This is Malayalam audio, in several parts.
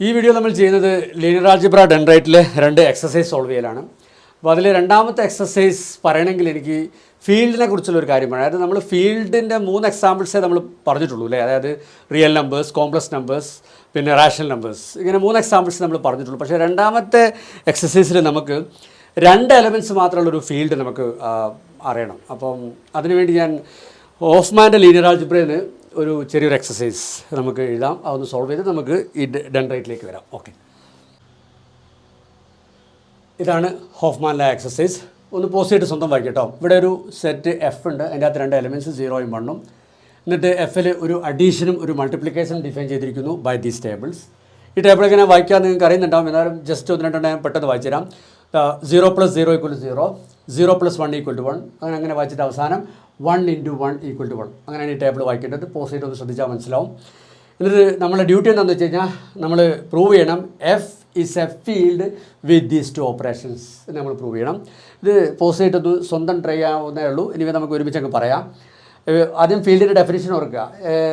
ഈ വീഡിയോ നമ്മൾ ചെയ്യുന്നത് ലീനിയർ ആൾജിബ്ര ഡെൻഡ്രൈറ്റിലെ 2 എക്സസൈസ് സോൾവ് ചെയ്യലാണ്. അപ്പോൾ അതിൽ രണ്ടാമത്തെ എക്സസൈസ് പറയണമെങ്കിൽ എനിക്ക് ഫീൽഡിനെ കുറിച്ചുള്ള ഒരു കാര്യമാണ്. അതായത് നമ്മൾ ഫീൽഡിൻ്റെ 3 എക്സാമ്പിൾസേ നമ്മൾ പറഞ്ഞിട്ടുള്ളൂ അല്ലേ. അതായത് റിയൽ നമ്പേഴ്സ്, കോംപ്ലക്സ് നമ്പേഴ്സ്, പിന്നെ റാഷണൽ നമ്പേഴ്സ്. ഇങ്ങനെ 3 എക്സാമ്പിൾസ് നമ്മൾ പറഞ്ഞിട്ടുള്ളൂ. പക്ഷേ രണ്ടാമത്തെ എക്സസൈസിൽ നമുക്ക് 2 എലമെൻറ്റ്സ് മാത്രമുള്ളൊരു ഫീൽഡ് നമുക്ക് അറിയണം. അപ്പം അതിനുവേണ്ടി ഞാൻ ഹോഫ്മാൻ്റെ ലീനിയർ ആൾജിബ്രയിൽ ഒരു ചെറിയൊരു എക്സസൈസ് നമുക്ക് എഴുതാം. അതൊന്ന് സോൾവ് ചെയ്ത് നമുക്ക് ഈ ഡെൻഡ്രൈറ്റിലേക്ക് വരാം. ഓക്കെ, ഇതാണ് ഹോഫ്മാനിലെ എക്സസൈസ്. ഒന്ന് പോസ്റ്റ് ചെയ്തിട്ട് സ്വന്തം വായിക്കാം കേട്ടോ. ഇവിടെ ഒരു സെറ്റ് എഫ് ഉണ്ട്. അതിൻ്റെ അകത്ത് 2 എലമെൻറ്റ്സ് 0യും 1ഉം. എന്നിട്ട് എഫിൽ ഒരു അഡീഷനും ഒരു മൾട്ടിപ്ലിക്കേഷനും ഡിഫൈൻ ചെയ്തിരിക്കുന്നു ബൈ ദീസ് ടേബിൾസ്. ഈ ടേബിൾ എങ്ങനെ വായിക്കാൻ നിങ്ങൾക്ക് അറിയുന്നുണ്ടാവും. എന്നാലും ജസ്റ്റ് 1-2 ഞാൻ പെട്ടെന്ന് വായിച്ചു തരാം. 0 + 0 = 0, 0 + 1 = 1. അങ്ങനെ വായിച്ചിട്ട് അവസാനം 1 × 1 = 1. അങ്ങനെയാണ് ഈ ടേബിൾ വായിക്കേണ്ടത്. പോസ്റ്റ് ചെയ്ത് ഒന്ന് ശ്രദ്ധിച്ചാൽ മനസ്സിലാവും. എന്നിട്ട് നമ്മുടെ ഡ്യൂട്ടി എന്താണെന്ന് വെച്ച് കഴിഞ്ഞാൽ നമ്മൾ പ്രൂവ് ചെയ്യണം F is a field with these 2 operations എന്ന് നമ്മൾ പ്രൂവ് ചെയ്യണം. ഇത് പോസ്റ്റ് ചെയ്തിട്ടൊന്ന് സ്വന്തം ട്രൈ ചെയ്യാവുന്നേ ഉള്ളൂ. ഇനി നമുക്ക് ഒരുമിച്ച് അങ്ങ് പറയാം. ആദ്യം ഫീൽഡിൻ്റെ ഡെഫിനിഷൻ ഓർക്കുക.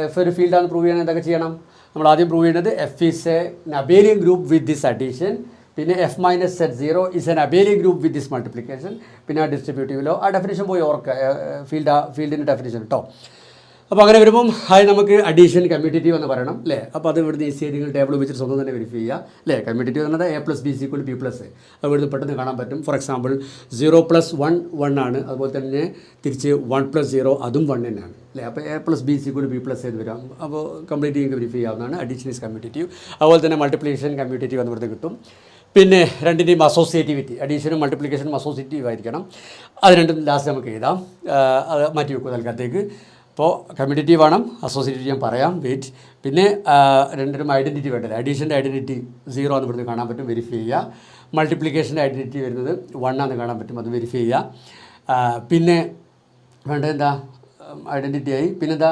എഫ് ഒരു ഫീൽഡാണ് പ്രൂവ് ചെയ്യണം. എന്തൊക്കെ ചെയ്യണം? നമ്മൾ ആദ്യം പ്രൂവ് ചെയ്യുന്നത് F is a abelian group with this addition. പിന്നെ F minus set 0 is an abelian group with this multiplication. പിന്നെ ആ ഡിസ്ട്രിബ്യൂട്ടീവിലോ ആ ഡെഫിനിഷൻ പോയി ഓർക്കുക. ഫീൽഡിൻ്റെ ഡെഫിനിഷൻ കേട്ടോ. അപ്പോൾ അങ്ങനെ വരുമ്പം നമുക്ക് അഡീഷൻ കമ്മ്യൂട്ടേറ്റീവ് എന്ന് പറയണം അല്ലേ. അപ്പോൾ അത് ഇവിടുന്ന് ഈസി ആയിട്ട് ടേബിൾ വെച്ചിട്ട് സ്വന്തം തന്നെ വെരിഫൈ ചെയ്യുക അല്ലേ. കമ്മ്യൂട്ടേറ്റീവ് എന്നത് A + B = B + A. അത് ഇവിടുന്ന് പെട്ടെന്ന് കാണാൻ പറ്റും. ഫോർ എക്സാമ്പിൾ 0 + 1 1 ആണ്. അതുപോലെ തന്നെ തിരിച്ച് 1 + 0 അതും 1 തന്നെയാണ് അല്ലേ. അപ്പോൾ A + B = B + A എന്ന് വരാം. അപ്പോൾ കംപ്ലീറ്റ് ചെയ്യുക വെരിഫൈ ചെയ്യാവുന്നതാണ്. Addition is commutative. അതുപോലെ തന്നെ മൾട്ടിപ്ലിക്കേഷൻ കമ്മ്യൂട്ടേറ്റീവ് എന്ന് ഇവിടുന്ന് കിട്ടും. പിന്നെ രണ്ടിൻ്റെയും അസോസിയേറ്റിവിറ്റി, അഡീഷനും മൾട്ടിപ്ലിക്കേഷനും അസോസിയേറ്റീവ് ആയിരിക്കണം. അത് രണ്ടും ലാസ്റ്റ് നമുക്ക് എഴുതാം. അത് മാറ്റി വെക്കും തൽക്കാലത്തേക്ക്. അപ്പോൾ കമ്മ്യൂട്ടേറ്റീവ് വേണം, അസോസിയേറ്റീവ് ഞാൻ പറയാം, വെയിറ്റ്. പിന്നെ രണ്ടിനും ഐഡൻറ്റിറ്റി വേണ്ടത്. അഡീഷൻ്റെ ഐഡൻറ്റിറ്റി 0 എന്ന് ഇവിടുന്ന് കാണാൻ പറ്റും, വെരിഫൈ ചെയ്യുക. മൾട്ടിപ്ലിക്കേഷൻ്റെ ഐഡൻറ്റിറ്റി വരുന്നത് 1 ആണെന്ന് കാണാൻ പറ്റും, അത് വെരിഫൈ ചെയ്യുക. പിന്നെ വേണ്ടത് എന്താ? ഐഡൻറ്റിറ്റിയായി. പിന്നെന്താ?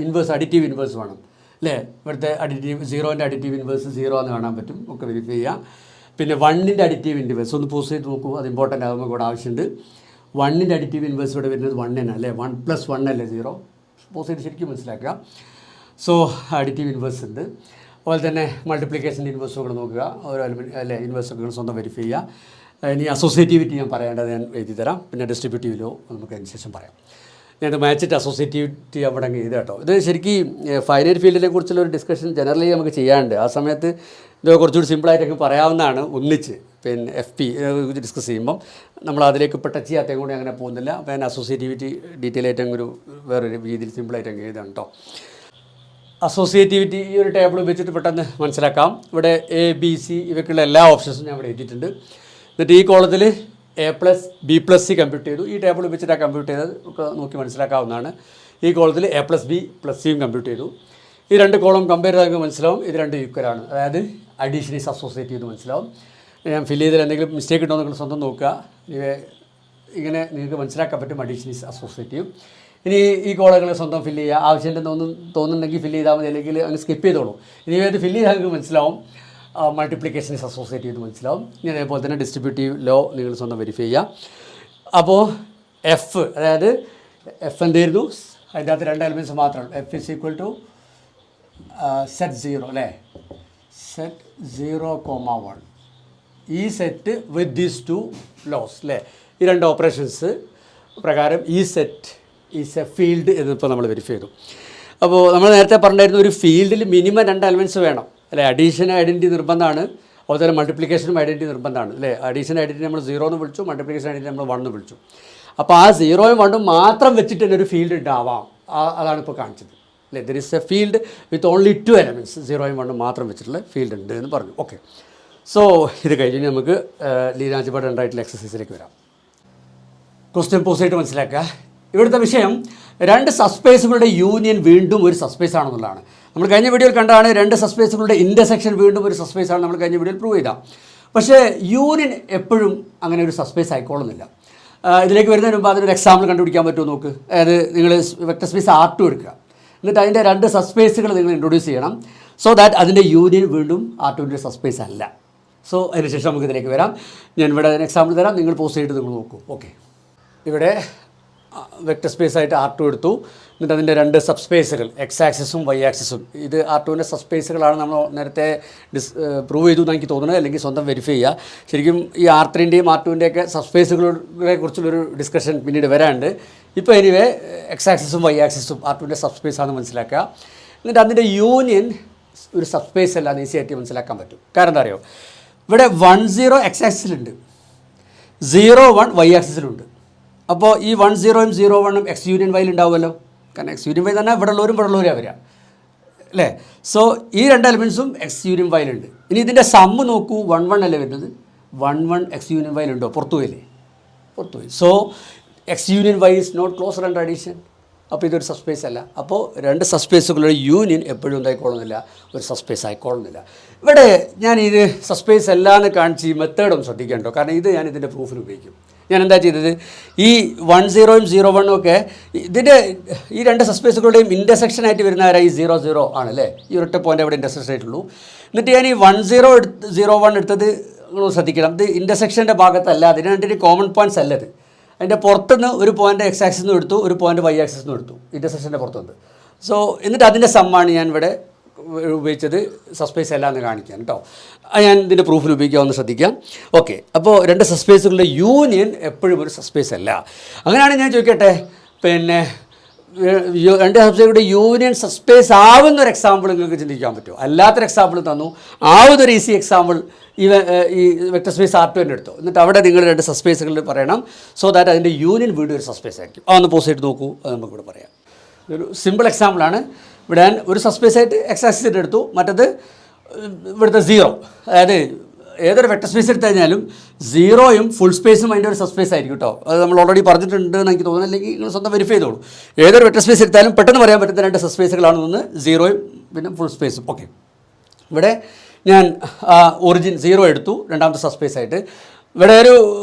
ഇൻവേഴ്സ്, അഡിറ്റീവ് ഇൻവേഴ്സ് വേണം അല്ലേ. ഇവിടുത്തെ അഡിറ്റീവ് 0ൻ്റെ അഡിറ്റീവ് ഇൻവേഴ്സ് 0 എന്ന് കാണാൻ പറ്റും, ഒക്കെ വെരിഫൈ ചെയ്യുക. പിന്നെ 1ൻ്റെ അഡിറ്റീവ് ഇൻവേഴ്സ് ഒന്ന് പോസ്റ്റ് ചെയ്ത് നോക്കൂ. അത് ഇമ്പോർട്ടൻ്റ് ആകുമ്പോൾ കൂടെ ആവശ്യമുണ്ട്. 1ൻ്റെ അഡിറ്റീവ് ഇൻവേഴ്സ് ഇവിടെ വരുന്നത് 1 തന്നെ അല്ലേ. 1 + 1 അല്ലേ 0. പോസ്റ്റ് ചെയ്ത് ശരിക്കും മനസ്സിലാക്കുക. സോ അഡിറ്റീവ് ഇൻവേഴ്സ് ഉണ്ട്. അതുപോലെ തന്നെ മൾട്ടിപ്ലിക്കേഷൻ്റെ ഇൻവേഴ്സ് കൂടെ നോക്കുക. ഓരോ എലിമെൻറ്റ് അല്ലേ ഇൻവേഴ്സ് ഒക്കെ സ്വന്തം വെരിഫൈ ചെയ്യുക. ഇനി അസോസിയേറ്റിവിറ്റി ഞാൻ പറയേണ്ടത് ഞാൻ എഴുതി തരാം. പിന്നെ ഡിസ്ട്രിബ്യൂട്ടീവിലോ നമുക്ക് അതിന് ശേഷം പറയാം. ഞാൻ മാച്ചിട്ട് അസോസിയേറ്റിവിറ്റി അവിടെ അങ്ങ് ചെയ്ത് കേട്ടോ. ഇത് ശരിക്കും ഫൈനൈറ്റ് ഫീൽഡിനെ കുറിച്ചുള്ള ഒരു ഡിസ്കഷൻ ജനറലി നമുക്ക് ചെയ്യാറുണ്ട്. ആ സമയത്ത് ഇത് കുറച്ചുകൂടി സിമ്പിളായിട്ടൊക്കെ പറയാവുന്നതാണ് ഒന്നിച്ച്. പിന്നെ FP ഡിസ്കസ് ചെയ്യുമ്പം നമ്മൾ അതിലേക്ക് ഇപ്പോൾ ടച്ച് ചെയ്യാത്തതും കൂടി അങ്ങനെ പോകുന്നില്ല. അപ്പോൾ ഞാൻ അസോസിയേറ്റിവിറ്റി ഡീറ്റെയിൽ ആയിട്ട് അങ്ങ് വേറൊരു രീതിയിൽ സിമ്പിളായിട്ട് അങ്ങ് എഴുതാം കേട്ടോ. അസോസിയേറ്റിവിറ്റി ഈ ഒരു ടേബിൾ വെച്ചിട്ട് പെട്ടെന്ന് മനസ്സിലാക്കാം. ഇവിടെ A, B, C ഇവയ്ക്കുള്ള എല്ലാ ഓപ്ഷൻസും ഞാൻ ഇവിടെ എഴുതിയിട്ടുണ്ട്. എന്നിട്ട് ഈ കോളത്തിൽ A + B + C കമ്പ്യൂട്ട് ചെയ്തു. ഈ ടേബിൾ വെച്ചിട്ട് കമ്പ്യൂട്ട് ചെയ്തത് ഒക്കെ നോക്കി മനസ്സിലാക്കാവുന്നതാണ്. ഈ കോളത്തിൽ A + B + C കമ്പ്യൂട്ട് ചെയ്തു. ഈ 2 കോളം കമ്പയർ ചെയ്താൽ മനസ്സിലാവും ഇത് 2 ഈക്വലാണ്. അതായത് അഡീഷൻ ഈസ് അസോസിയേറ്റീവ് എന്ന് മനസ്സിലാവും. ഞാൻ ഫില്ല് ചെയ്തതിൽ എന്തെങ്കിലും മിസ്റ്റേക്ക് ഉണ്ടോ നിങ്ങൾ സ്വന്തം നോക്കുക. ഇങ്ങനെ നിങ്ങൾക്ക് മനസ്സിലാക്കാൻ പറ്റും അഡീഷൻ ഈസ് അസോസിയേറ്റീവ്. ഇനി ഈ കോളങ്ങൾ സ്വന്തം ഫില്ല് ചെയ്യുക. ആവശ്യമുണ്ടെന്ന് തോന്നുന്നുണ്ടെങ്കിൽ ഫില്ല് ചെയ്താൽ മതി, അല്ലെങ്കിൽ അങ്ങ് സ്കിപ്പ് ചെയ്തോളൂ. ഇനി ഇത് ഫില്ല് ചെയ്താൽ നിങ്ങൾക്ക് മനസ്സിലാവും മൾട്ടിപ്ലിക്കേഷൻ ഈസ് അസോസിയേറ്റീവ് എന്ന് മനസ്സിലാവും. ഇനി അതേപോലെ തന്നെ ഡിസ്ട്രിബ്യൂട്ടീവ് ലോ നിങ്ങൾ സ്വന്തം വെരിഫൈ ചെയ്യുക. അപ്പോൾ എഫ്, അതായത് എഫ് എന്തായിരുന്നു? അതിൻ്റെ അകത്ത് 2 എലിമെൻറ്റ്സ് മാത്രമാണ്. F = സെറ്റ് 0 അല്ലേ. സെറ്റ് 0, 1 ഈ സെറ്റ് വിത്ത് ദീസ് 2 ലോസ് അല്ലേ. ഈ 2 ഓപ്പറേഷൻസ് പ്രകാരം ഈ സെറ്റ് ഈസ് എ ഫീൽഡ് എന്നിപ്പോൾ നമ്മൾ വെരിഫൈ ചെയ്തു. അപ്പോൾ നമ്മൾ നേരത്തെ പറഞ്ഞിരുന്ന ഒരു ഫീൽഡിൽ മിനിമം 2 എലമെൻറ്റ്സ് വേണം അല്ലേ. അഡീഷൻ ഐഡൻറ്റിറ്റി നിർബന്ധമാണ്. അതുപോലെ തന്നെ മൾട്ടിപ്ലിക്കേഷനും ഐഡൻറ്റിറ്റി നിർബന്ധമാണ് അല്ലേ. അഡീഷൻ ഐഡൻറ്റിറ്റി നമ്മൾ 0 എന്ന് വിളിച്ചു, മൾട്ടിപ്ലിക്കേഷൻ ഐഡൻറ്റിറ്റി നമ്മൾ 1 എന്ന് വിളിച്ചു. അപ്പോൾ ആ 0യും 1ഉം മാത്രം വെച്ചിട്ട് തന്നെ ഒരു ഫീൽഡ് ഉണ്ടാവാം. അതാണ് ഇപ്പോൾ കാണിച്ചത് അല്ലേ. There is a field with only 2 elements. 0യും 1ഉം മാത്രം വെച്ചിട്ടുള്ള ഫീൽഡ് ഉണ്ട് എന്ന് പറഞ്ഞു. ഓക്കെ, സോ ഇത് കഴിഞ്ഞ് നമുക്ക് ലീനിയർ ആൾജിബ്ര ഡെൻഡ്രൈറ്റിലെ എക്സസൈസിലേക്ക് വരാം. ക്വസ്റ്റ്യൻ പോസ്റ്റ് ആയിട്ട് മനസ്സിലാക്കുക. ഇവിടുത്തെ വിഷയം 2 സബ്സ്പേസുകളുടെ യൂണിയൻ വീണ്ടും ഒരു സബ്സ്പേസ് ആണെന്നുള്ളതാണ്. നമ്മൾ കഴിഞ്ഞ വീഡിയോയിൽ കണ്ടാണ് 2 സബ്സ്പേസുകളുടെ ഇൻ്റർസെക്ഷൻ വീണ്ടും ഒരു സബ്സ്പേസ് ആണ് നമ്മൾ കഴിഞ്ഞ വീഡിയോയിൽ പ്രൂവ് ചെയ്താൽ. പക്ഷേ യൂണിയൻ എപ്പോഴും അങ്ങനെ ഒരു സബ്സ്പേസ് ആയിക്കോളുന്നില്ല. ഇതിലേക്ക് വരുന്നതിന് മുമ്പ് അതിനൊരു എക്സാമ്പിൾ കണ്ടുപിടിക്കാൻ പറ്റുമോ നോക്ക്. അതായത് നിങ്ങൾ വെക്ടർ സ്പേസ് R2 എടുക്കുക. എന്നിട്ട് അതിൻ്റെ 2 സബ്സ്പേസുകൾ നിങ്ങൾ ഇൻട്രൊഡ്യൂസ് ചെയ്യണം. സോ ദാറ്റ് അതിൻ്റെ യൂണിയൻ വീണ്ടും R2ൻ്റെ സബ്സ്പേസ് അല്ല. സോ അതിനുശേഷം നമുക്ക് ഇതിലേക്ക് വരാം. ഞാൻ ഇവിടെ എക്സാമ്പിൾ തരാം, നിങ്ങൾ പോസ്റ്റ് ചെയ്തിട്ട് നിങ്ങൾ നോക്കൂ. ഓക്കെ, ഇവിടെ വെക്റ്റർ സ്പേസ് ആയിട്ട് R2 എടുത്തു. എന്നിട്ട് അതിൻ്റെ രണ്ട് സബ് സ്പേസുകൾ എക്സ് ആക്സിസും വൈ ആക്സിസും, ഇത് R2വിൻ്റെ സബ് സ്പേസുകളാണ് നമ്മൾ നേരത്തെ പ്രൂവ് ചെയ്തു എന്ന് എനിക്ക് തോന്നുന്നത്, അല്ലെങ്കിൽ സ്വന്തം വെരിഫൈ ചെയ്യുക. ശരിക്കും ഈ R3ൻ്റെയും R2വിൻ്റെയൊക്കെ സബ് സ്പേസുകളെ കുറിച്ചുള്ളൊരു ഡിസ്കഷൻ പിന്നീട് വരാനുണ്ട്. ഇപ്പോൾ എനിവേ എക്സ് ആക്സിസും വൈ ആക്സിസും R2വിൻ്റെ സബ് സ്പേസ് ആണെന്ന് മനസ്സിലാക്കുക. എന്നിട്ട് അതിൻ്റെ യൂണിയൻ ഒരു സബ് സ്പേസ് അല്ല എന്ന് ഈസി ആയിട്ട് മനസ്സിലാക്കാൻ പറ്റും. കാരണം എന്താ അറിയോ, ഇവിടെ 1 0 എക്സ് ആക്സിസിലുണ്ട്, 0 1 വൈ ആക്സിസിലുണ്ട്. അപ്പോൾ ഈ 1 0 0 1 എക്സ് യൂണിയൻ വൈയിൽ ഉണ്ടാവുമല്ലോ. കാരണം എക്സ് യൂണിയൻ വൈ തന്നെ ഇവിടെ ഉള്ളവരും വരിക അല്ലേ. സോ ഈ രണ്ട് എലിമെൻസും എക്സ് യൂണിയൻ വൈയിലുണ്ട്. ഇനി ഇതിൻ്റെ സമ്മ് നോക്കൂ, 1 1 അല്ലേ വരുന്നത്, 1 1 എക്സ് യൂണിയൻ വൈയിലുണ്ടോ? പുറത്തുപോയില്ലേ, പുറത്തുപോയി. So X union Y is not closure and addition. അപ്പോൾ ഇതൊരു സബ്സ്പേസ് അല്ല. അപ്പോൾ രണ്ട് സബ്സ്പേസുകളുടെ യൂണിയൻ എപ്പോഴും എന്തായിക്കോളുന്നില്ല, ഒരു സബ്സ്പേസ് ആയിക്കോളുന്നില്ല. ഇവിടെ ഞാൻ ഇത് സബ്സ്പേസ് അല്ല എന്ന് കാണിച്ച് ഈ മെത്തേഡും ശ്രദ്ധിക്കേണ്ടോ, കാരണം ഇത് ഞാൻ ഇതിൻ്റെ പ്രൂഫിന് ഉപയോഗിക്കും. ഞാൻ എന്താ ചെയ്തത്, ഈ 1 0 0 1 ഒക്കെ ഇതിൻ്റെ ഈ രണ്ട് സബ്സ്പേസുകളുടെയും ഇൻ്റർസെക്ഷനായിട്ട് വരുന്നവരായി 0 0 ആണല്ലേ, ഈ ഒരൊറ്റ പോയിൻ്റ് അവിടെ ഇൻ്റർസെക്ഷൻ ആയിട്ടുള്ളൂ. എന്നിട്ട് ഞാൻ ഈ 1 0 0 1 എടുത്തത് നിങ്ങൾ ശ്രദ്ധിക്കണം, ഇത് ഇൻ്റർസെക്ഷൻ്റെ ഭാഗത്തല്ല, അതിന് രണ്ടിന് കോമൺ പോയിൻറ്റ്സ് അല്ലത്. അതിൻ്റെ പുറത്തുനിന്ന് ഒരു പോയിൻ്റ് എക്സ് ആക്സിൽ നിന്ന് എടുത്തു, ഒരു പോയിൻ്റ് വൈ ആക്സിൽ നിന്ന് എടുത്തു, ഇൻ്റർസെക്ഷൻ്റെ പുറത്തുനിന്ന്. സോ എന്നിട്ട് അതിൻ്റെ സമ്മാണ് ഞാൻ ഇവിടെ ഉപയോഗിച്ചത് സബ്സ്പേസ് അല്ല എന്ന് കാണിക്കാൻ കേട്ടോ. ഞാൻ ഇതിൻ്റെ പ്രൂഫിൽ ഉപയോഗിക്കാമെന്ന് ശ്രദ്ധിക്കാം. ഓക്കെ, അപ്പോൾ രണ്ട് സബ്സ്പേസുകളുടെ യൂണിയൻ എപ്പോഴും ഒരു സബ്സ്പേസ് അല്ല. അങ്ങനെയാണെങ്കിൽ ഞാൻ ചോദിക്കട്ടെ, പിന്നെ രണ്ട് സബ്സ്പേസുകളുടെ യൂണിയൻ സബ്സ്പേസ് ആവുന്നൊരു എക്സാമ്പിൾ നിങ്ങൾക്ക് ചിന്തിക്കാൻ പറ്റുമോ? അല്ലാത്തൊരു എക്സാമ്പിൾ തന്നു, ആവുന്നൊരു ഈസി എക്സാമ്പിൾ ഈ വെക്റ്റർ സ്പേസ് R2 തന്നെ എടുത്തു. എന്നിട്ട് അവിടെ നിങ്ങൾ രണ്ട് സബ്സ്പേസുകളിൽ പറയണം, സോ ദാറ്റ് അതിൻ്റെ യൂണിയൻ വീണ്ടും ഒരു സബ്സ്പേസ് ആയിരിക്കും. അതൊന്ന് പോസ് ചെയ്ത് നോക്കൂ, അത് നമുക്കിവിടെ പറയാം. ഒരു സിമ്പിൾ എക്സാമ്പിളാണ്. ഇവിടെ ഞാൻ ഒരു സബ്സ്പേസ് ആയിട്ട് എക്സ് ആക്സിസ് എടുത്തു, മറ്റത് ഇവിടുത്തെ 0, അതായത് ഏതൊരു വെക്റ്റർ സ്പേസ് എടുത്തു കഴിഞ്ഞാലും 0യും ഫുൾ സ്പേസും അതിൻ്റെ ഒരു സബ്സ്പേസ് ആയിരിക്കും കേട്ടോ. അത് നമ്മൾ ഓൾറെഡി പറഞ്ഞിട്ടുണ്ട് എന്ന് എനിക്ക് തോന്നുന്നു, അല്ലെങ്കിൽ നിങ്ങൾ സ്വന്തം വെരിഫൈ ചെയ്തോളൂ. ഏതൊരു വെക്റ്റർ സ്പേസ് എടുത്താലും പെട്ടെന്ന് പറയാൻ പറ്റുന്ന രണ്ട് സബ്സ്പേസുകളാണെന്ന് 0യും പിന്നെ ഫുൾ സ്പേസും. ഓക്കെ, ഇവിടെ ഞാൻ ഒറിജിൻ 0 എടുത്തു രണ്ടാമത്തെ സബ്സ്പേസ് ആയിട്ട്. ഇവിടെ ഒരു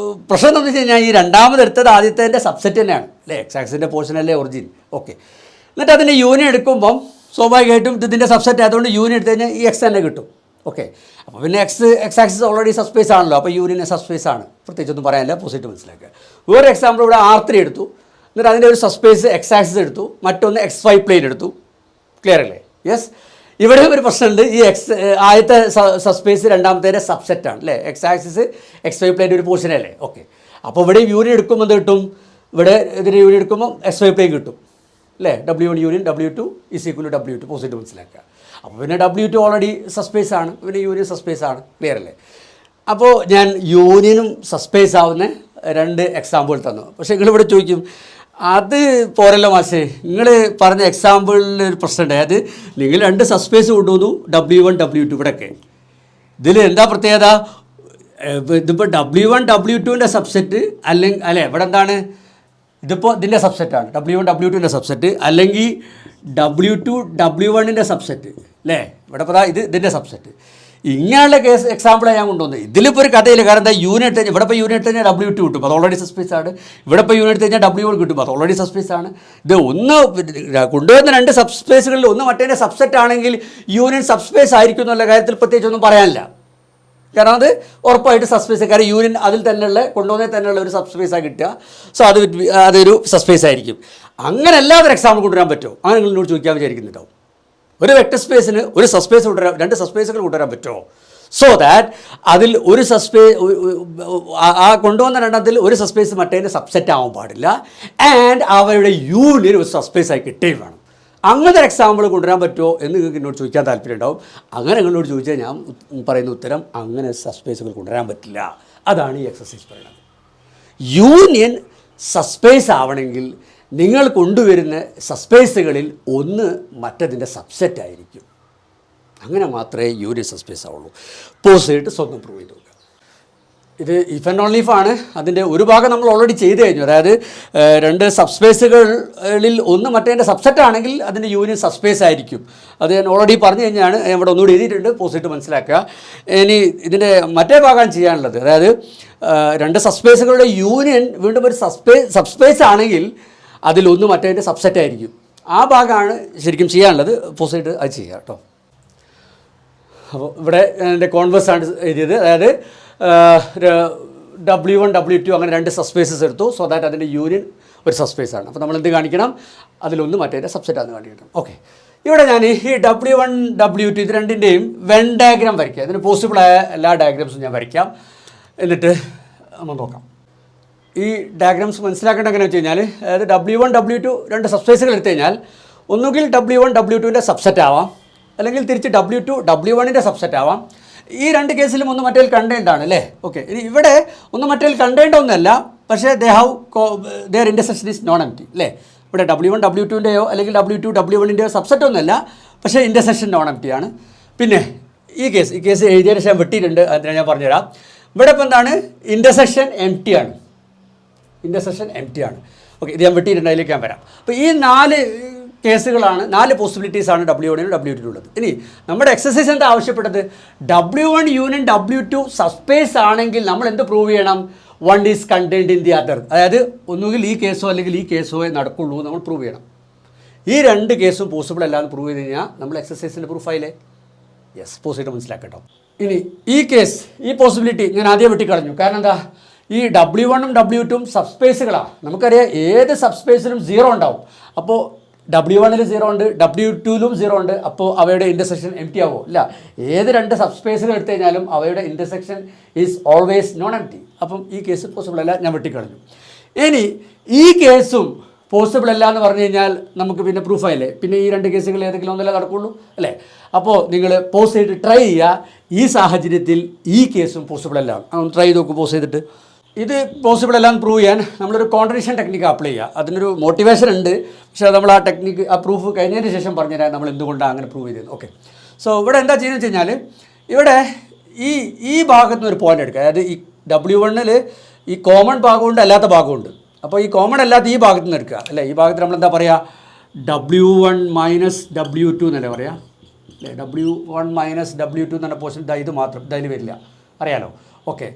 പ്രശ്നം എന്താണെന്ന് വെച്ച് കഴിഞ്ഞാൽ ഈ രണ്ടാമത് എടുത്തത് ആദ്യത്തെ സബ്സെറ്റ് തന്നെയാണ് അല്ലേ, എക്സ് ആക്സിൻ്റെ പോർഷൻ അല്ലേ ഒറിജിൻ. ഓക്കെ, എന്നിട്ട് അതിൻ്റെ യൂണിയൻ എടുക്കുമ്പം സ്വാഭാവികമായിട്ടും ഇതിൻ്റെ സബ്സെറ്റ് ആയതുകൊണ്ട് യൂണിയൻ എടുത്തു കഴിഞ്ഞാൽ ഈ എക്സ് തന്നെ കിട്ടും. ഓക്കെ, അപ്പോൾ പിന്നെ എക്സ് ആക്സിസ് ഓൾറെഡി സബ്സ്പേസ് ആണല്ലോ, അപ്പോൾ യൂണിയൻ സബ്സ്പേസ് ആണ്, പ്രത്യേകിച്ചൊന്നും പറയാനില്ല, പോസിറ്റ് മനസ്സിലാക്കുക. വേറെ എക്സാമ്പിൾ ഇവിടെ R3 എടുത്തു, എന്നിട്ട് അതിൻ്റെ ഒരു സബ്സ്പേസ് എക്സ് ആക്സിസ് എടുത്തു, മറ്റൊന്ന് XY പ്ലെയിൻ എടുത്തു. ക്ലിയർ അല്ലേ? യെസ്. ഇവിടെ ഒരു പ്രശ്നമുണ്ട്, ഈ ആദ്യത്തെ സബ്സ്പേസ് രണ്ടാമത്തെ സബ്സെറ്റാണ് അല്ലേ, എക്സ് ആക്സിസ് XY പ്ലെയിൻ്റെ ഒരു പോർഷൻ അല്ലേ. ഓക്കെ, അപ്പോൾ ഇവിടെ യൂണിയൻ എടുക്കുമ്പോൾ എന്ത് കിട്ടും, ഇവിടെ ഇതിന് യൂണിയൻ എടുക്കുമ്പോൾ XY പ്ലെയിൻ കിട്ടും അല്ലേ. W1 union W2 = W2, posit മനസ്സിലാക്കുക. അപ്പോൾ പിന്നെ W2 ഓൾറെഡി സബ്സ്പേസ് ആണ്, പിന്നെ യൂണിയൻ സബ്സ്പേസ് ആണ്. ക്ലിയർ അല്ലേ? അപ്പോൾ ഞാൻ യൂണിയനും സബ്സ്പേസ് ആവുന്ന രണ്ട് എക്സാമ്പിൾ തന്നു. പക്ഷേ നിങ്ങളിവിടെ ചോദിക്കും, അത് പോരല്ലോ മാഷേ, നിങ്ങൾ പറഞ്ഞ എക്സാമ്പിളിൽ ഒരു പ്രശ്നമുണ്ട്. അതായത് നിങ്ങൾ രണ്ട് സബ്സ്പേസ് കൊണ്ടുവന്നു, W1 W2 ഇവിടെയൊക്കെ. ഇതിൽ എന്താ പ്രത്യേകത, ഇതിപ്പോൾ W1 W2ൻ്റെ സബ്സെറ്റ് അല്ലെങ്കിൽ അല്ലേ, ഇവിടെ എന്താണ്, ഇതിപ്പോൾ ഇതിൻ്റെ സബ്സെറ്റാണ് W1 W2ൻ്റെ സബ്സെറ്റ്, അല്ലെങ്കിൽ W2 W1ൻ്റെ സബ്സെറ്റ് അല്ലേ. ഇവിടെ ഇപ്പോൾ ഇത് ഇതിൻ്റെ സബ്സെറ്റ്. ഇങ്ങനെയുള്ള കേസ് എക്സാമ്പിളാണ് ഞാൻ കൊണ്ടുവന്നത്. ഇതിലിപ്പോൾ ഒരു കഥയില്ല. കാരണം എന്താ, യൂണിറ്റ് കഴിഞ്ഞാൽ ഇവിടെ ഇപ്പോൾ യൂണിറ്റ് കഴിഞ്ഞാൽ W2 കിട്ടും, അത് ഓൾറെഡി സബ്സ്പേസ് ആണ്. ഇവിടെ ഇപ്പോൾ യൂണിറ്റ് കഴിഞ്ഞാൽ W1 കിട്ടും, അത് ഓൾറെഡി സബ്സ്പേസ് ആണ്. ഇത് ഒന്ന് കൊണ്ടുവരുന്ന രണ്ട് സബ്സ്പേസുകളിൽ ഒന്ന് മറ്റേ സബ്സെറ്റ് ആണെങ്കിൽ യൂണിയൻ സബ്സ്പേസ് ആയിരിക്കും എന്നുള്ള കാര്യത്തിൽ പ്രത്യേകിച്ചൊന്നും പറയാനില്ല. കാരണം അത് ഉറപ്പായിട്ട് സബ്സ്പേസ്, കാരണം യൂണിയൻ അതിൽ തന്നെയുള്ള കൊണ്ടുവന്നതിൽ തന്നെയുള്ള ഒരു സബ്സ്പേസാണ് കിട്ടുക. സോ അതൊരു സബ്സ്പേസ് ആയിരിക്കും. അങ്ങനെ എല്ലാവരും എക്സാമ്പിൾ കൊണ്ടുവരാൻ പറ്റുമോ? അങ്ങനെ നിങ്ങളോട് ചോദിക്കാൻ വിചാരിക്കുന്നുണ്ടാവും. ഒരു വെക്റ്റർ സ്പേസിന് ഒരു സബ്സ്പേസ് കൊണ്ടുവരാൻ, രണ്ട് സബ്സ്പേസുകൾ കൊണ്ടുവരാൻ പറ്റുമോ? സോ ദാറ്റ് അതിൽ ഒരു കൊണ്ടുവന്ന രണ്ടെണ്ണത്തിൽ ഒരു സബ്സ്പേസ് മറ്റേതിൻ്റെ സബ്സെറ്റ് ആവാൻ പാടില്ല, ആൻഡ് അവരുടെ യൂണിയൻ ഒരു സബ്സ്പേസ് ആയി കിട്ടുകയും വേണം. അങ്ങനത്തെ എക്സാമ്പിൾ കൊണ്ടുവരാൻ പറ്റുമോ എന്ന് നിങ്ങൾക്ക് എന്നോട് ചോദിക്കാൻ താല്പര്യം ഉണ്ടാവും. അങ്ങനെ നിങ്ങളോട് ചോദിച്ചാൽ ഞാൻ പറയുന്ന ഉത്തരം, അങ്ങനെ സബ്സ്പേസുകൾ കൊണ്ടുവരാൻ പറ്റില്ല. അതാണ് ഈ എക്സസൈസ് പറയുന്നത്. യൂണിയൻ സബ്സ്പേസ് ആവണമെങ്കിൽ നിങ്ങൾ കൊണ്ടുവരുന്ന സബ്സ്പേസുകളിൽ ഒന്ന് മറ്റതിൻ്റെ സബ്സെറ്റ് ആയിരിക്കും. അങ്ങനെ മാത്രമേ യൂണിയൻ സബ്സ്പേസ് ആവുള്ളൂ. പോസ് ചെയ്തിട്ട് സ്വന്തം പ്രൂവ് ചെയ്ത് നോക്കുക. ഇത് ഇഫ് ആൻഡ് ഓൺലി ഇഫ് ആണ്. അതിൻ്റെ ഒരു ഭാഗം നമ്മൾ ഓൾറെഡി ചെയ്ത് കഴിഞ്ഞു. അതായത് രണ്ട് സബ്സ്പേസുകളിൽ ഒന്ന് മറ്റേതിൻ്റെ സബ്സെറ്റ് ആണെങ്കിൽ അതിൻ്റെ യൂണിയൻ സബ്സ്പേസ് ആയിരിക്കും. അത് ഞാൻ ഓൾറെഡി പറഞ്ഞു കഴിഞ്ഞാണ്, ഇവിടെ ഒന്നുകൂടി എഴുതിയിട്ടുണ്ട്, പോസിറ്റ് മനസ്സിലാക്കുക. ഇനി ഇതിൻ്റെ മറ്റേ ഭാഗമാണ് ചെയ്യാനുള്ളത്. അതായത് രണ്ട് സബ്സ്പേസുകളുടെ യൂണിയൻ വീണ്ടും ഒരു സബ്സ്പേസ് ആണെങ്കിൽ അതിലൊന്ന് മറ്റേതിൻ്റെ സബ്സെറ്റ് ആയിരിക്കും. ആ ഭാഗമാണ് ശരിക്കും ചെയ്യാനുള്ളത്. പോസിറ്റ് അത് ചെയ്യുക കേട്ടോ. അപ്പോൾ ഇവിടെ എൻ്റെ കോൺവേഴ്സ് ആണ് എഴുതിയത്. അതായത് W1 W2 അങ്ങനെ രണ്ട് സബ്സ്പേസസ് എടുത്തു. സോ ദാറ്റ് അതിൻ്റെ യൂണിയൻ ഒരു സബ്സ്പേസ് ആണ്. അപ്പോൾ നമ്മൾ എന്ത് കാണിക്കണം, അതിലൊന്ന് മറ്റേ സബ്സെറ്റാണെന്ന് കാണിക്കണം. ഓക്കെ, ഇവിടെ ഞാൻ ഈ W1 W2 ഇത് രണ്ടിൻ്റെയും വെൻ ഡയഗ്രാം വരയ്ക്കുക. ഇതിന് പോസിബിളായ എല്ലാ ഡയഗ്രാംസും ഞാൻ വരയ്ക്കാം. എന്നിട്ട് നമ്മൾ നോക്കാം. ഈ ഡയഗ്രാംസ് മനസ്സിലാക്കേണ്ട എങ്ങനെയാണെന്ന് വെച്ച് കഴിഞ്ഞാൽ, അതായത് W1 W2 രണ്ട് സബ്സ്പേസുകൾ എടുത്തു കഴിഞ്ഞാൽ ഒന്നുകിൽ W1 W2ൻ്റെ സബ്സെറ്റ് ആവാം, അല്ലെങ്കിൽ തിരിച്ച് W2 W1ൻ്റെ സബ്സെറ്റ് ആവാം. ഈ രണ്ട് കേസിലും ഒന്ന് മറ്റേ കണ്ടെയ്ൻഡ് ആണ് അല്ലേ. ഓക്കെ, ഇനി ഇവിടെ ഒന്ന് മറ്റേ കണ്ടെയ്ൻഡ് ഒന്നുമല്ല, പക്ഷേ their intersection is non empty അല്ലേ. ഇവിടെ W1 W2ൻ്റെയോ അല്ലെങ്കിൽ W2 W1ൻ്റെയോ സബ്സെറ്റ് ഒന്നുമല്ല, പക്ഷേ ഇൻ്റർസെക്ഷൻ നോൺ എംപ്റ്റി ആണ്. പിന്നെ ഈ കേസ് എഴുതിയതിന് ശേഷം വെട്ടിയിട്ടുണ്ട്, അതിനെ ഞാൻ പറഞ്ഞുതരാം. ഇവിടെ ഇപ്പോൾ എന്താണ്, ഇൻ്റർസെക്ഷൻ എംപ്റ്റി ആണ്. ഇൻ്റർസെക്ഷൻ എംപ്റ്റി ആണ്. ഓക്കെ, ഇത് ഞാൻ വെട്ടിയിട്ടുണ്ട്, അതിലേക്ക് ഞാൻ വരാം. അപ്പോൾ ഈ 4 കേസുകളാണ്, 4 പോസിബിലിറ്റീസാണ് W1നും W2 ഉള്ളത്. ഇനി നമ്മുടെ എക്സസൈസ് എന്താ ആവശ്യപ്പെട്ടത്, W1 യൂണിയൻ W2 സബ്സ്പേസ് ആണെങ്കിൽ നമ്മൾ എന്ത് പ്രൂവ് ചെയ്യണം, 1 is contained in the other. അതായത് ഒന്നുകിൽ ഈ കേസോ അല്ലെങ്കിൽ ഈ കേസോ നടക്കുള്ളൂ നമ്മൾ പ്രൂവ് ചെയ്യണം. ഈ 2 കേസും പോസിബിൾ അല്ലാന്ന് പ്രൂവ് ചെയ്ത് കഴിഞ്ഞാൽ നമ്മൾ എക്സസൈസിൻ്റെ പ്രൂഫായില്ലേ. Yes, possible മനസ്സിലാക്കട്ടോ. ഇനി ഈ കേസ്, ഈ പോസിബിലിറ്റി ഞാൻ ആദ്യം വെട്ടിക്കളഞ്ഞു. കാരണം എന്താ, ഈ W1ഉം W2ഉം സബ്സ്പേസുകളാണ്. നമുക്കറിയാം ഏത് സബ്സ്പേസിലും 0 ഉണ്ടാവും. അപ്പോൾ W1ൽ 0 ഉണ്ട്, W2ലും 0 ഉണ്ട്. അപ്പോൾ അവയുടെ ഇൻ്റർസെക്ഷൻ എംപ്റ്റി ആവുമോ? ഇല്ല. ഏത് 2 സബ്സ്പേസുകൾ എടുത്തു കഴിഞ്ഞാലും അവയുടെ intersection is always non empty. അപ്പം ഈ കേസ് പോസിബിൾ അല്ല, ഞാൻ വെട്ടിക്കളഞ്ഞു. ഇനി ഈ കേസും പോസിബിൾ അല്ല എന്ന് പറഞ്ഞു കഴിഞ്ഞാൽ നമുക്ക് പിന്നെ പ്രൂഫായില്ലേ. പിന്നെ ഈ 2 കേസുകൾ ഏതെങ്കിലും ഒന്നല്ലേ നടക്കുള്ളൂ അല്ലേ. അപ്പോൾ നിങ്ങൾ പോസ് ചെയ്തിട്ട് ട്രൈ ചെയ്യുക. ഈ സാഹചര്യത്തിൽ ഈ കേസും പോസിബിൾ അല്ല. ഒന്ന് ട്രൈ ചെയ്ത് നോക്കും പോസ് ചെയ്തിട്ട്. ഇത് പോസിബിൾ അല്ല എന്ന് പ്രൂവ് ചെയ്യാൻ നമ്മളൊരു കോൺട്രഡിക്ഷൻ ടെക്നിക്ക് അപ്ലൈ ചെയ്യുക. അതിനൊരു മോട്ടിവേഷൻ ഉണ്ട്, പക്ഷേ നമ്മൾ ആ ടെക്നിക്ക്, ആ പ്രൂഫ് കഴിഞ്ഞതിന് ശേഷം പറഞ്ഞുതരാം നമ്മൾ എന്തുകൊണ്ടാണ് അങ്ങനെ പ്രൂവ് ചെയ്തത്. ഓക്കെ, സോ ഇവിടെ എന്താ ചെയ്യുന്നത് വെച്ച് കഴിഞ്ഞാൽ, ഇവിടെ ഈ ഭാഗത്ത് നിന്ന് ഒരു പോയിൻ്റ് എടുക്കുക. അതായത് ഈ W1ൽ ഈ കോമൺ ഭാഗമുണ്ട്, അല്ലാത്ത ഭാഗമുണ്ട്. അപ്പോൾ ഈ കോമൺ അല്ലാത്ത ഈ ഭാഗത്ത് നിന്ന് എടുക്കുക അല്ലേ. ഈ ഭാഗത്ത് നമ്മൾ എന്താ പറയുക, W1 മൈനസ് W2 എന്നല്ലേ പറയാം അല്ലേ. W1 മൈനസ് W2 എന്ന് പറഞ്ഞ പോർഷൻ ഇത് മാത്രം, ഇതിൽ വരില്ല, അറിയാലോ. ഓക്കെ,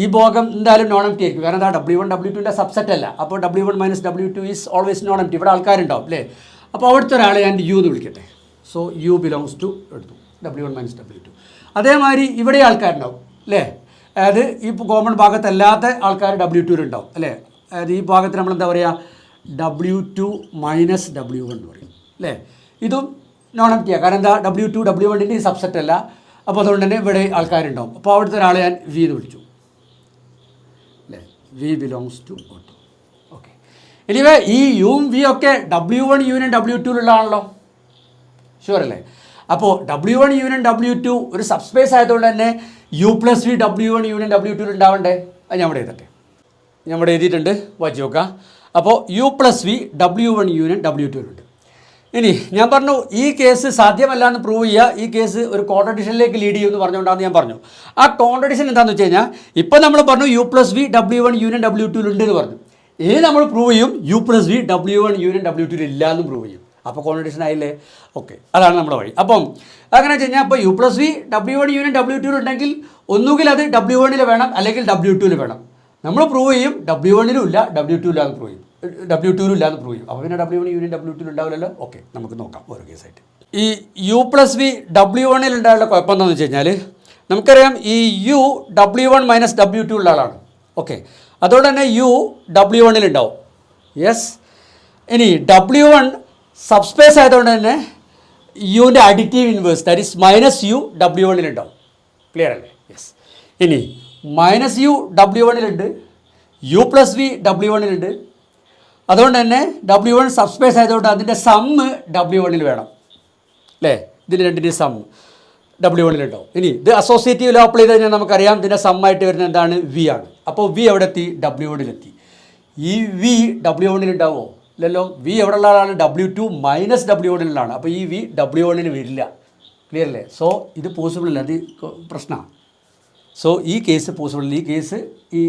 ഈ ഭാഗം എന്തായാലും നോൺ എംപ്റ്റി ആയിരിക്കും. കാരണം എന്താ, W1 W2ൻ്റെ സബ്സെറ്റ് അല്ല. അപ്പോൾ W1 minus W2 is always non empty. ഇവിടെ ആൾക്കാരുണ്ടാവും അല്ലേ. അപ്പോൾ അവിടുത്തെ ഒരാളെ ഞാൻ U എന്ന് വിളിക്കട്ടെ. സോ U ബിലോങ്സ് ടു എടുത്തു W1 മൈനസ് W2. അതേമാതിരി ഇവിടെ ആൾക്കാരുണ്ടാവും അല്ലേ. അതായത് ഈ കോമൺ ഭാഗത്തല്ലാത്ത ആൾക്കാർ W2 ഉണ്ടാവും അല്ലേ. അതായത് ഈ ഭാഗത്ത് നമ്മൾ എന്താ പറയുക, W2 മൈനസ് W1 എന്ന് പറയും അല്ലേ. ഇതും നോൺ എംപ്റ്റിയാണ്. കാരണം എന്താ, W2 W1ൻ്റെ സബ്സെറ്റ് അല്ല. അപ്പോൾ അതുകൊണ്ട് തന്നെ ഇവിടെ ആൾക്കാരുണ്ടാവും. അപ്പോൾ അവിടുത്തെ ഒരാളെ ഞാൻ V എന്ന് വിളിച്ചു അല്ലേ. V belongs to O2. Okay, anyway ഈ യും V ഒക്കെ W1 യൂണിയൻ W2ലുള്ളതാണല്ലോ, ഷുവർ അല്ലേ. അപ്പോൾ W1 യൂണിയൻ W2 ഒരു സബ്സ്പേസ് ആയതുകൊണ്ട് തന്നെ U+V W1 യൂണിയൻ W2 ഉണ്ടാവണ്ടേ. അത് ഞാൻ ഇവിടെ എഴുതട്ടെ. ഞാൻ ഇവിടെ എഴുതിയിട്ടുണ്ട്, വായിച്ച് നോക്കാം. അപ്പോൾ U+V W1 യൂണിയൻ W2 ഇനി ഞാൻ പറഞ്ഞു ഈ കേസ് സാധ്യമല്ല എന്ന് പ്രൂവ് ചെയ്യുക. ഈ കേസ് ഒരു കോൺട്രഡിക്ഷനിലേക്ക് ലീഡ് ചെയ്യുമെന്ന് പറഞ്ഞുകൊണ്ടാണ് ഞാൻ പറഞ്ഞു. ആ കോൺട്രഡിക്ഷൻ എന്താണെന്ന് വെച്ച് കഴിഞ്ഞാൽ, ഇപ്പോൾ നമ്മൾ പറഞ്ഞു U+V W1 യൂണിയൻ W2 ഉണ്ട് എന്ന് പറഞ്ഞു. ഇനി നമ്മൾ പ്രൂവ് ചെയ്യും U+V W1 യൂണിയൻ W2 ഇല്ല എന്ന് പ്രൂവ് ചെയ്യും. അപ്പോൾ കോൺട്രഡിക്ഷൻ ആയില്ലേ. ഓക്കെ, അതാണ് നമ്മുടെ വഴി. അപ്പം അങ്ങനെ വെച്ച് കഴിഞ്ഞാൽ, അപ്പോൾ U+V W1 യൂണിയൻ W2 ഉണ്ടെങ്കിൽ ഒന്നുകിൽ അത് W1ൽ വേണം, അല്ലെങ്കിൽ W2ൽ വേണം. നമ്മൾ പ്രൂവ് ചെയ്യും W1ലും ഇല്ല W2 ഇല്ലാന്ന് പ്രൂവ് ചെയ്യും, W2 ഇല്ലാന്ന് പ്രൂവ് ചെയ്യും. അപ്പോൾ പിന്നെ W1 യൂണിയൻ W2 ഉണ്ടാവില്ലല്ലോ. ഓക്കെ, നമുക്ക് നോക്കാം ഓരോ കേസായിട്ട്. ഈ U+V W1ൽ ഉണ്ടായുള്ള കുഴപ്പം എന്താണെന്ന് വെച്ച് കഴിഞ്ഞാൽ, നമുക്കറിയാം ഈ U W1 മൈനസ് W2 ഉള്ള ആളാണ്. ഓക്കെ, അതുകൊണ്ട് തന്നെ U W1ൽ ഉണ്ടാവും. യെസ്. ഇനി W1 സബ്സ്പേസ് ആയതുകൊണ്ട് തന്നെ യുവിൻ്റെ additive inverse, that is -U W1ൽ ഉണ്ടാവും. ക്ലിയർ അല്ലേ. യെസ്. ഇനി -U W1ലുണ്ട്, U+V W1ലുണ്ട്. അതുകൊണ്ട് തന്നെ W1 സബ്സ്പേസ് ആയതുകൊണ്ട് അതിൻ്റെ സമ്മ് W1ൽ വേണം അല്ലേ. ഇതിൻ്റെ രണ്ടിൻ്റെയും സമ്മ് W1ൽ ഉണ്ടാവും. ഇനി ഇത് അസോസിയേറ്റീവ് ലോ അപ്ലൈ ചെയ്ത് കഴിഞ്ഞാൽ നമുക്കറിയാം ഇതിൻ്റെ സമ്മായിട്ട് വരുന്നത് എന്താണ്, V ആണ്. അപ്പോൾ V എവിടെ എത്തി, W1ലെത്തി. ഈ V W1ൽ ഉണ്ടാവുമോ, ഇല്ലല്ലോ. V എവിടെ ഉള്ള ആളാണ്, W2 മൈനസ് W1ലാണ്. അപ്പോൾ ഈ V W1ൽ വരില്ല. ക്ലിയർ അല്ലേ. സോ ഇത് പോസിബിൾ അല്ല, അത് പ്രശ്നമാണ്. സോ ഈ കേസ് പോസിബിൾ, ഈ കേസ് ഈ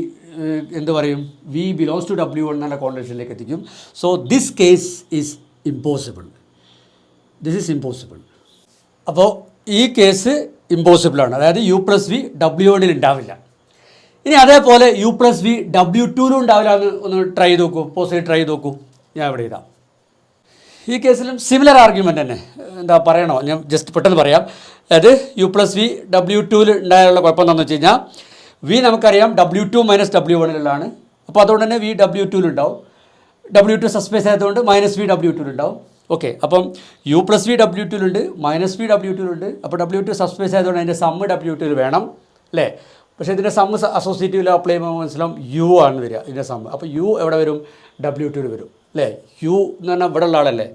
എന്ത് പറയും, V ബിലോങ്സ് ടു W1 എന്നുള്ള കോൺട്രഡിക്ഷനിലേക്ക് എത്തിക്കും. So this case is impossible. This is impossible. അപ്പോൾ ഈ കേസ് ഇമ്പോസിബിളാണ്. അതായത് U+V W1ൽ ഉണ്ടാവില്ല. ഇനി അതേപോലെ U+V W2ലും ഉണ്ടാവില്ല എന്ന് ഒന്ന് ട്രൈ ചെയ്ത് നോക്കൂ, പോസിബിൾ ട്രൈ ചെയ്ത് നോക്കൂ. ഞാൻ ഇവിടെ ഇതാ. ഈ കേസിലും സിമിലർ ആർഗ്യുമെൻ്റ് തന്നെ. എന്താ പറയണോ, ഞാൻ ജസ്റ്റ് പെട്ടെന്ന് പറയാം. അതായത് U+V W2ൽ ഉണ്ടായുള്ള കുഴപ്പം എന്താണെന്ന് വെച്ച് കഴിഞ്ഞാൽ, V നമുക്കറിയാം W2 മൈനസ് W1ലാണ്. അപ്പോൾ അതുകൊണ്ട് തന്നെ V W2ലുണ്ടാവും. W2 സബ്സ്പേസ് ആയതുകൊണ്ട് -v W2 ഉണ്ടാവും. ഓക്കെ, അപ്പം u+v W2 -v W2 അപ്പോൾ W2 സബ്സ്പേസ് ആയതുകൊണ്ട് അതിൻ്റെ സമ്മ് W2 വേണം അല്ലേ. പക്ഷേ ഇതിൻ്റെ സമ്മ് അസോസിയേറ്റീവിൽ അപ്ലൈ ചെയ്യുമ്പോൾ മനസ്സിലാവും u ആണ് വരിക ഇതിൻ്റെ സമ്മ്. അപ്പോൾ u എവിടെ വരും? W2 വരും അല്ലേ. u എന്ന് പറഞ്ഞാൽ ഇവിടെ ഉള്ള ആളല്ലേ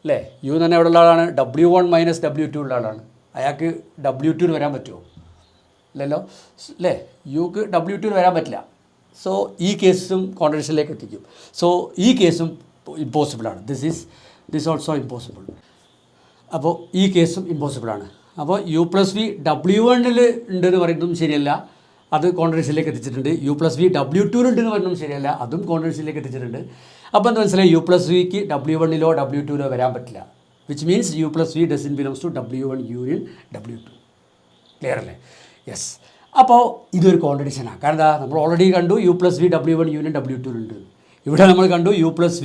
അല്ലേ. u എന്ന് പറഞ്ഞാൽ ഇവിടെ ഉള്ള ആളാണ്. W1 - W2 ഉള്ള ആളാണ്. അയാൾക്ക് W2 വരാൻ പറ്റുമോ? ഇല്ലല്ലോ അല്ലേ. യുക്ക് W2 വരാൻ പറ്റില്ല. സോ ഈ കേസും കോൺട്രഡിക്ഷനിലേക്ക് എത്തിക്കും. സോ ഈ കേസും ഇമ്പോസിബിളാണ്. This also impossible. അപ്പോൾ ഈ കേസും ഇമ്പോസിബിളാണ്. അപ്പോൾ u+v W1 ഉണ്ടെന്ന് പറയുന്നതും ശരിയല്ല, അത് കോൺട്രഡിക്ഷനിലേക്ക് എത്തിച്ചിട്ടുണ്ട്. u+v W2 ഉണ്ടെന്ന് പറയുന്നതും ശരിയല്ല, അതും കോൺട്രഡിക്ഷനിലേക്ക് എത്തിച്ചിട്ടുണ്ട്. അപ്പോൾ എന്താ മനസ്സിലായി? u+vക്ക് W1 W2 വരാൻ പറ്റില്ല. Which means u+v doesn't belongs to W1 union W2. Clear അല്ലേ? യെസ്. അപ്പോൾ ഇതൊരു കോൺട്രഡിക്ഷനാണ്. കാരണം എന്താ? നമ്മൾ ഓൾറെഡി കണ്ടു u+v W1 യൂണിയൻ W2 ഉണ്ട്. ഇവിടെ നമ്മൾ കണ്ടു u+v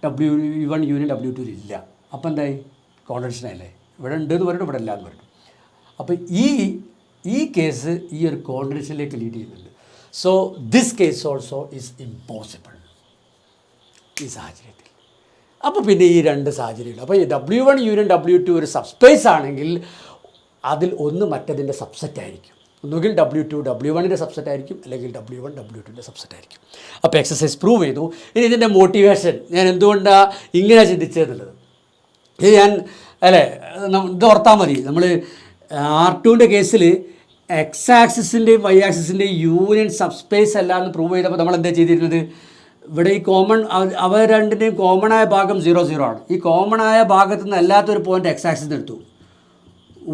W1 യൂണിയൻ W2 ഇല്ല. അപ്പോൾ എന്തായി? കോൺട്രഡിക്ഷനല്ലേ. ഇവിടെ ഉണ്ട് എന്ന് പറഞ്ഞു, ഇവിടെ ഇല്ല എന്ന് പറഞ്ഞു. അപ്പോൾ ഈ കേസ് ഈ ഒരു കോൺട്രഡിക്ഷനിലേക്ക് ലീഡ് ചെയ്യുന്നുണ്ട്. So this case also is impossible ഈ സാഹചര്യത്തിൽ. അപ്പോൾ പിന്നെ ഈ രണ്ട് സാഹചര്യങ്ങൾ, അപ്പോൾ ഈ W1 യൂണിയൻ W2 ഒരു സബ്സ്പേസ് ആണെങ്കിൽ അതിൽ ഒന്ന് മറ്റതിൻ്റെ സബ്സെറ്റ് ആയിരിക്കും. ഒന്നുകിൽ W2 W1ൻ്റെ സബ്സെറ്റ് ആയിരിക്കും, അല്ലെങ്കിൽ W1 W2ൻ്റെ സബ്സെറ്റ് ആയിരിക്കും. അപ്പോൾ എക്സസൈസ് പ്രൂവ് ചെയ്തു. ഇനി ഇതിൻ്റെ മോട്ടിവേഷൻ ഞാൻ എന്തുകൊണ്ടാണ് ഇങ്ങനെ ചിന്തിച്ചതെന്നുള്ളത് ഇത് ഞാൻ ഇത് ഓർത്താൽ മതി. നമ്മൾ R2ൻ്റെ കേസിൽ എക്സ് ആക്സിസിൻ്റെയും വൈ ആക്സിസിൻ്റെയും യൂണിയൻ സബ്സ്പേസ് അല്ല എന്ന് പ്രൂവ് ചെയ്തപ്പോൾ നമ്മൾ എന്താ ചെയ്തിരുന്നത്? ഇവിടെ ഈ കോമൺ അവ രണ്ടിൻ്റെയും കോമണായ ഭാഗം 0 0 ആണ്. ഈ കോമണായ ഭാഗത്തു നിന്ന് അല്ലാത്തൊരു പോയിൻ്റ് എക്സ് ആക്സിസിന് എടുത്തു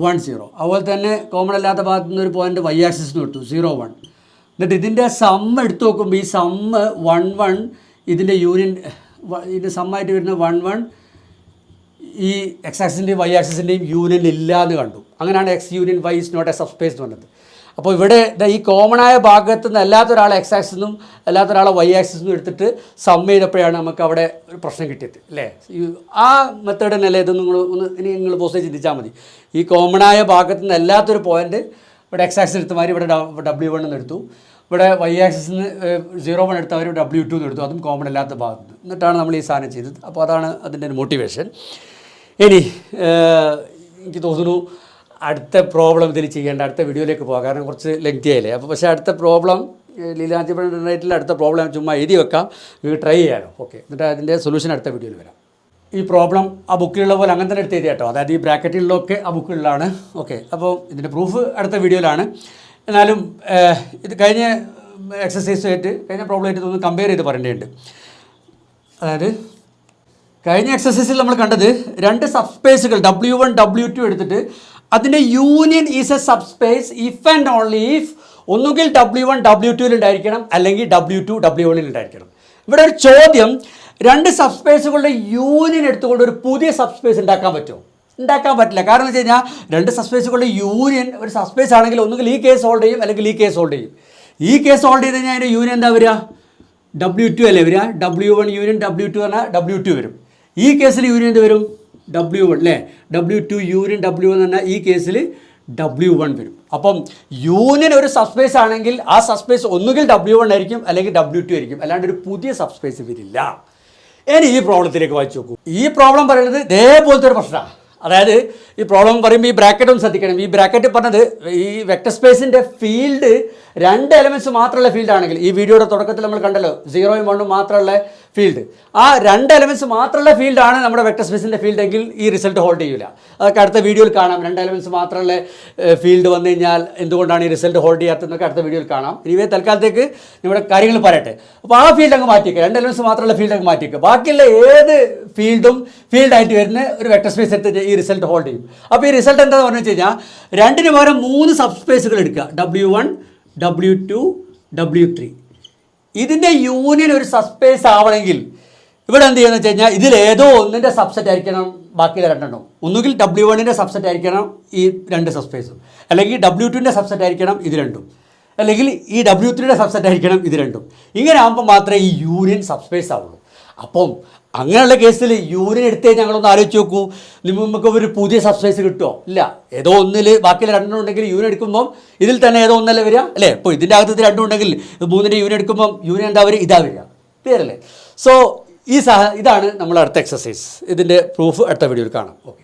1 0. അതുപോലെ തന്നെ കോമൺ അല്ലാത്ത ഭാഗത്തു നിന്ന് ഒരു പോയിൻ്റ് വൈ ആക്സിസിന് എടുത്തു 0 1. എന്നിട്ട് ഇതിൻ്റെ സമ്മ് എടുത്തു നോക്കുമ്പോൾ ഈ സമ്മ് 1 1 ഇതിൻ്റെ യൂണിയൻ ഇതിൻ്റെ സമ്മായിട്ട് വരുന്ന 1 1 ഈ എക്സ് ആക്സിൻ്റെയും വൈ ആക്സിസിൻ്റെയും യൂണിയൻ ഇല്ല എന്ന് കണ്ടു. അങ്ങനെയാണ് X union Y is not a subspace എന്ന് പറഞ്ഞത്. അപ്പോൾ ഇവിടെ ഈ കോമണായ ഭാഗത്ത് നിന്ന് അല്ലാത്തൊരാളെ എക്സ് ആക്സിസും അല്ലാത്തൊരാളെ വൈ ആക്സിസും എടുത്തിട്ട് സമ്മ് ചെയ്തപ്പോഴാണ് നമുക്ക് അവിടെ ഒരു പ്രശ്നം കിട്ടിയത് അല്ലേ. ആ മെത്തേഡ് തന്നെയല്ലേ ഇത്? ഇനി നിങ്ങൾ പോസ്റ്റ് ചിന്തിച്ചാൽ മതി. ഈ കോമണായ ഭാഗത്ത് നിന്ന് അല്ലാത്തൊരു പോയിൻ്റ് ഇവിടെ എക്സ് ആക്സിസ് എടുത്ത മാതിരി ഇവിടെ W1 എന്ന് എടുത്തു, ഇവിടെ വൈ ആക്സിസിന് 0 1 എടുത്തവർ W2 എന്ന് എടുത്തു, അതും കോമൺ അല്ലാത്ത ഭാഗത്ത്. എന്നിട്ടാണ് നമ്മൾ ഈ സാധനം ചെയ്തത്. അപ്പോൾ അതാണ് അതിൻ്റെ മോട്ടിവേഷൻ. ഇനി എനിക്ക് തോന്നുന്നു അടുത്ത പ്രോബ്ലം ഇതിൽ ചെയ്യേണ്ട അടുത്ത വീഡിയോയിലേക്ക് പോകാം, കാരണം കുറച്ച് ലെങ്തി ആയില്ലേ. അപ്പോൾ പക്ഷേ അടുത്ത പ്രോബ്ലം ലീലാഞ്ചിബിൾ അടുത്ത പ്രോബ്ലം ചുമ്മാ എഴുതി വെക്കാം, നിങ്ങൾക്ക് ട്രൈ ചെയ്യാമല്ലോ. ഓക്കെ, എന്നിട്ട് അതിൻ്റെ സൊല്യൂഷൻ അടുത്ത വീഡിയോയിൽ വരാം. ഈ പ്രോബ്ലം ആ ബുക്കിലുള്ള പോലെ അങ്ങനെ തന്നെ എടുത്ത് എഴുതി കേട്ടോ, അതായത് ഈ ബ്രാക്കറ്റിലൊക്കെ ആ ബുക്കിലുള്ളതാണ്. ഓക്കെ, അപ്പോൾ ഇതിൻ്റെ പ്രൂഫ് അടുത്ത വീഡിയോയിലാണ്. എന്നാലും ഇത് കഴിഞ്ഞ എക്സസൈസുമായിട്ട് കഴിഞ്ഞ പ്രോബ്ലമായിട്ട് തോന്നുന്നു കമ്പയർ ചെയ്ത് പറയേണ്ടതുണ്ട്. അതായത് കഴിഞ്ഞ എക്സസൈസിൽ നമ്മൾ കണ്ടത് രണ്ട് സബ്സ്പേസുകൾ W1 W2 എടുത്തിട്ട് അതിൻ്റെ union is A subspace if and only if ഒന്നുകിൽ W1 W2 ഉണ്ടായിരിക്കണം, അല്ലെങ്കിൽ W2 W1 ഉണ്ടായിരിക്കണം. ഇവിടെ ഒരു ചോദ്യം, രണ്ട് സബ്സ്പേസുകളുടെ യൂണിയൻ എടുത്തുകൊണ്ട് ഒരു പുതിയ സബ്സ്പേസ് ഉണ്ടാക്കാൻ പറ്റുമോ? ഉണ്ടാക്കാൻ പറ്റില്ല. കാരണം എന്ന് വെച്ച് കഴിഞ്ഞാൽ രണ്ട് സബ്സ്പേസുകളുടെ യൂണിയൻ ഒരു സബ്സ്പേസ് ആണെങ്കിൽ ഒന്നുകിൽ ഈ കേസ് ഹോൾഡ് ചെയ്യും, അല്ലെങ്കിൽ ഈ കേസ് ഹോൾഡ് ചെയ്യും. ഈ കേസ് ഹോൾഡ് ചെയ്ത് കഴിഞ്ഞാൽ അതിൻ്റെ യൂണിയൻ എന്താ വരിക? W2 അല്ലേ വരിക. W1 യൂണിയൻ W2 പറഞ്ഞാൽ W2 വരും. ഈ കേസിൽ യൂണിയൻ എന്ത് വരും? W1 അല്ലേ. W2 യൂണിയൻ W1 പറഞ്ഞാൽ ഈ കേസിൽ W1 വരും. അപ്പം യൂണിയൻ ഒരു സബ്സ്പേസ് ആണെങ്കിൽ ആ സബ്സ്പേസ് ഒന്നുകിൽ W1 ആയിരിക്കും, അല്ലെങ്കിൽ W2 ആയിരിക്കും, അല്ലാണ്ട് ഒരു പുതിയ സബ്സ്പേസ് വരില്ല. ഇനി ഈ പ്രോബ്ലത്തിലേക്ക് വായിച്ചു നോക്കൂ. ഈ പ്രോബ്ലം പറയുന്നത് ഇതേപോലത്തെ ഒരു പ്രശ്നമാണ്. അതായത് ഈ പ്രോബ്ലം പറയുമ്പോൾ ഈ ബ്രാക്കറ്റ് ഒന്ന് ശ്രദ്ധിക്കണം. ഈ ബ്രാക്കറ്റ് പറഞ്ഞത് ഈ വെക്ടർ സ്പേസിൻ്റെ ഫീൽഡ് രണ്ട് എലമെൻറ്റ്സ് മാത്രമുള്ള ഫീൽഡാണെങ്കിൽ, ഈ വീഡിയോയുടെ തുടക്കത്തിൽ നമ്മൾ കണ്ടല്ലോ 0 1 മാത്രമുള്ള ഫീൽഡ്, ആ രണ്ട് എലമെൻറ്റ്സ് മാത്രമുള്ള ഫീൽഡാണ് നമ്മുടെ വെക്ടർ സ്പേസിൻ്റെ ഫീൽഡ് എങ്കിൽ ഈ റിസൾട്ട് ഹോൾഡ് ചെയ്യില്ല. അതൊക്കെ അടുത്ത വീഡിയോയിൽ കാണാം. രണ്ട് എലമെൻറ്റ്സ് മാത്രമുള്ള ഫീൽഡ് വന്നു കഴിഞ്ഞാൽ എന്തുകൊണ്ടാണ് ഈ റിസൾട്ട് ഹോൾഡ് ചെയ്യാത്തതെന്നൊക്കെ അടുത്ത വീഡിയോയിൽ കാണാം. ഇനിവേ തൽക്കാലത്തേക്ക് നമ്മുടെ കാര്യങ്ങൾ പറയട്ടെ. അപ്പോൾ ആ ഫീൽഡ് അങ്ങ് മാറ്റിക്കുക, രണ്ട് എലമെൻറ്റ്സ് മാത്രമുള്ള ഫീൽഡ് അങ്ങ് മാറ്റിക്കുക. ബാക്കിയുള്ള ഏത് ഫീൽഡും ഫീൽഡായിട്ട് വരുന്ന ഒരു വെക്ടർ സ്പേസ് എടുത്ത് ഈ റിസൾട്ട് ഹോൾഡ് ചെയ്യും. അപ്പോൾ ഈ റിസൾട്ട് എന്താണെന്ന് പറഞ്ഞു വെച്ച് കഴിഞ്ഞാൽ രണ്ടിന് പകരം 3 സബ്സ്പേസുകൾ എടുക്കുക, W1 W2 W3. ഇതിൻ്റെ യൂണിയൻ ഒരു സബ്സ്പേസ് ആവണമെങ്കിൽ ഇവിടെ എന്ത് ചെയ്യുന്നത് വെച്ച് കഴിഞ്ഞാൽ ഇതിലേതോ ഒന്നിൻ്റെ സബ്സെറ്റ് ആയിരിക്കണം ബാക്കിയുള്ള രണ്ടെണ്ണം. ഒന്നുകിൽ W1ൻ്റെ സബ്സെറ്റ് ആയിരിക്കണം ഈ രണ്ട് സബ്സ്പേസും, അല്ലെങ്കിൽ W2ൻ്റെ സബ്സെറ്റ് ആയിരിക്കണം ഇത് രണ്ടും, അല്ലെങ്കിൽ ഈ W3യുടെ സബ്സെറ്റ് ആയിരിക്കണം ഇത് രണ്ടും. ഇങ്ങനെ ആകുമ്പോൾ മാത്രമേ ഈ യൂണിയൻ സബ്സ്പേസ് ആവുള്ളൂ. അപ്പം അങ്ങനെയുള്ള കേസിൽ യൂണിയൻ എടുത്തേ ഞങ്ങളൊന്ന് ആലോചിച്ച് നോക്കൂ, നമുക്ക് ഒരു പുതിയ സബ്സ്പേസ് കിട്ടുമോ? ഇല്ല. ഏതോ ഒന്നിൽ ബാക്കിയുള്ള രണ്ടെണ്ണം ഉണ്ടെങ്കിൽ യൂണിയൻ എടുക്കുമ്പം ഇതിൽ തന്നെ ഏതോ ഒന്നല്ലേ വരിക അല്ലേ. ഇപ്പോൾ ഇതിൻ്റെ അകത്ത് രണ്ടും ഉണ്ടെങ്കിൽ 3ൻ്റെ യൂണിയൻ എടുക്കുമ്പം യൂണിയൻ എന്താ വരിക? ഇതാ വരിക. ക്ലിയർ അല്ലേ? സോ ഇതാണ് നമ്മൾ അടുത്ത എക്സസൈസ്. ഇതിൻ്റെ പ്രൂഫ് അടുത്ത വീഡിയോയിൽ കാണാം. ഓക്കെ.